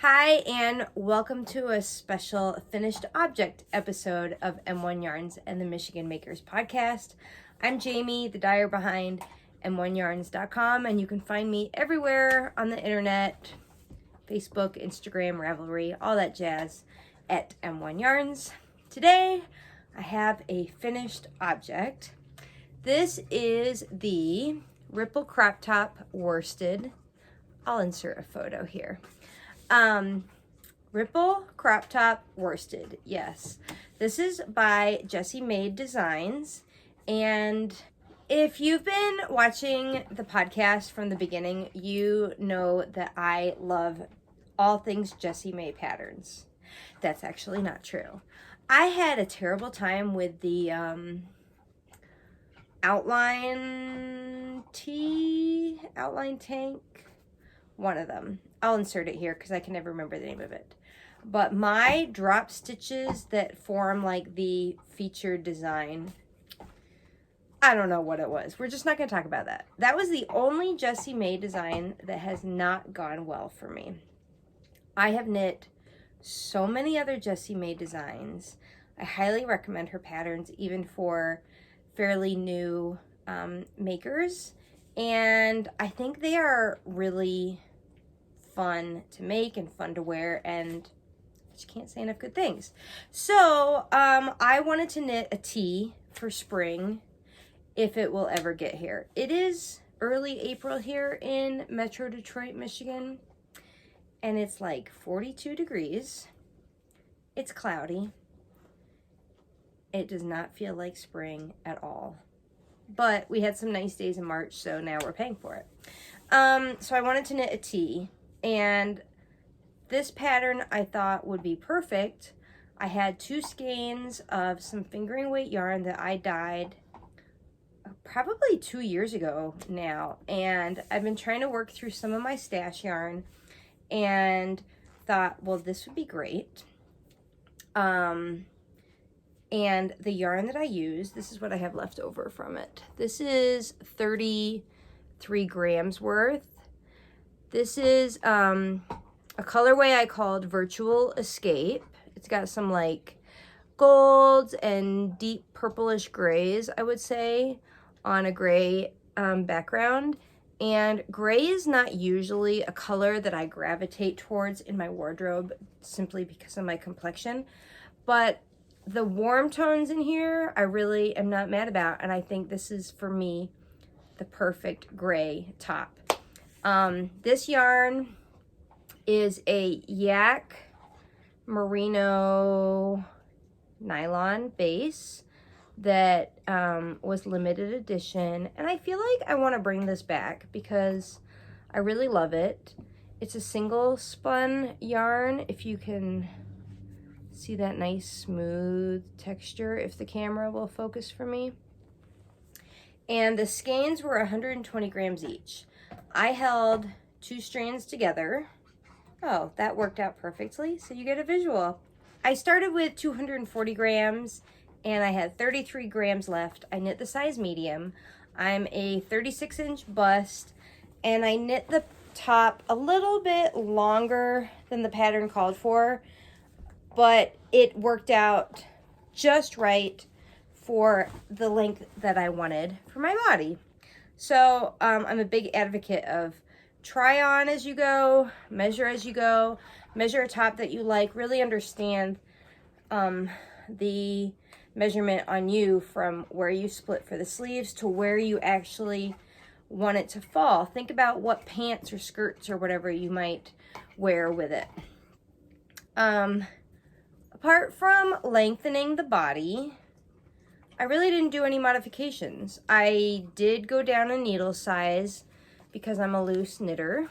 Hi, and welcome to a special finished object episode of M1 Yarns and the Michigan Makers podcast. I'm Jamie, the dyer behind m1yarns.com, and you can find me everywhere on the internet, Facebook, Instagram, Ravelry, all that jazz at M1 Yarns. Today, I have a finished object. This is the Ripple Crop Top Worsted. I'll insert a photo here. Ripple Crop Top Worsted, yes. This is by Jessie Maed Designs, and if you've been watching the podcast from the beginning, you know that I love all things Jessie Maed patterns. That's actually not true. I had a terrible time with the outline tank, one of them. I'll insert it here because I can never remember the name of it. But my drop stitches that form like the featured design, I don't know what it was. We're just not going to talk about that. That was the only Jessie Maed design that has not gone well for me. I have knit so many other Jessie Maed designs. I highly recommend her patterns even for fairly new makers. And I think they are really fun to make and fun to wear, and I just can't say enough good things. So I wanted to knit a tee for spring if it will ever get here. It is early April here in Metro Detroit, Michigan, and it's like 42 degrees. It's cloudy. It does not feel like spring at all. But we had some nice days in March, so now we're paying for it. So I wanted to knit a tee, and this pattern I thought would be perfect. I had 2 skeins of some fingering weight yarn that I dyed probably 2 years ago now, and I've been trying to work through some of my stash yarn and thought, well, this would be great. And the yarn that I use, this is what I have left over from it. This is 33 grams worth. This is a colorway I called Virtual Escape. It's got some like golds and deep purplish grays, I would say, on a gray background. And gray is not usually a color that I gravitate towards in my wardrobe simply because of my complexion. But the warm tones in here, I really am not mad about. And I think this is, for me, the perfect gray top. This yarn is a yak merino nylon base that was limited edition, and I feel like I want to bring this back because I really love it. It's a single spun yarn, if you can see that nice smooth texture, if the camera will focus for me. And the skeins were 120 grams each. I held 2 strands together. Oh, that worked out perfectly, so you get a visual. I started with 240 grams, and I had 33 grams left. I knit the size medium. I'm a 36-inch bust, and I knit the top a little bit longer than the pattern called for, but it worked out just right for the length that I wanted for my body. So I'm a big advocate of try on as you go, measure as you go, measure a top that you like, really understand the measurement on you from where you split for the sleeves to where you actually want it to fall. Think about what pants or skirts or whatever you might wear with it. Apart from lengthening the body, I really didn't do any modifications. I did go down a needle size because I'm a loose knitter.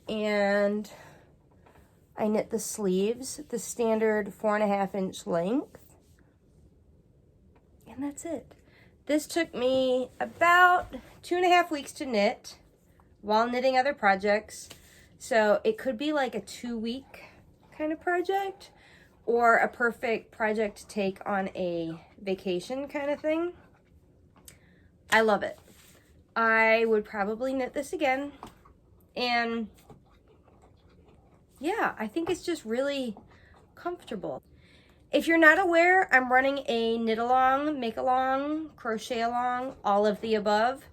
And I knit the sleeves, the standard 4.5-inch length. And that's it. This took me about 2.5 weeks to knit while knitting other projects. So it could be like a 2-week kind of project, or a perfect project to take on a vacation kind of thing. I love it. I would probably knit this again, and yeah, I think it's just really comfortable. If you're not aware, I'm running a knit along, make along, crochet along, all of the above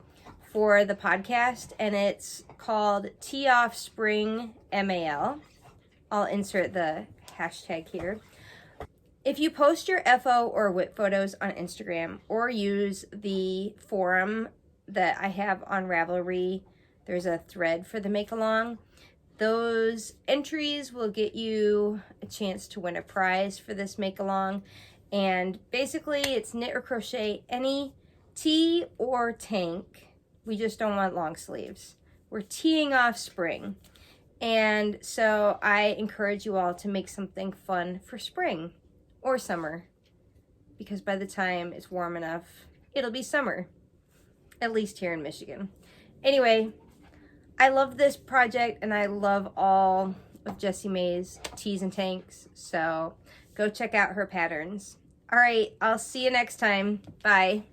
for the podcast, and it's called Tee Off Spring MAL. I'll insert the hashtag here. If you post your FO or WIP photos on Instagram or use the forum that I have on Ravelry, there's a thread for the make along. Those entries will get you a chance to win a prize for this make along. And basically it's knit or crochet any tee or tank. We just don't want long sleeves. We're teeing off spring. And so I encourage you all to make something fun for spring or summer, because by the time it's warm enough, it'll be summer, at least here in Michigan. Anyway, I love this project and I love all of Jessie Mae's tees and tanks, so go check out her patterns. All right, I'll see you next time. Bye.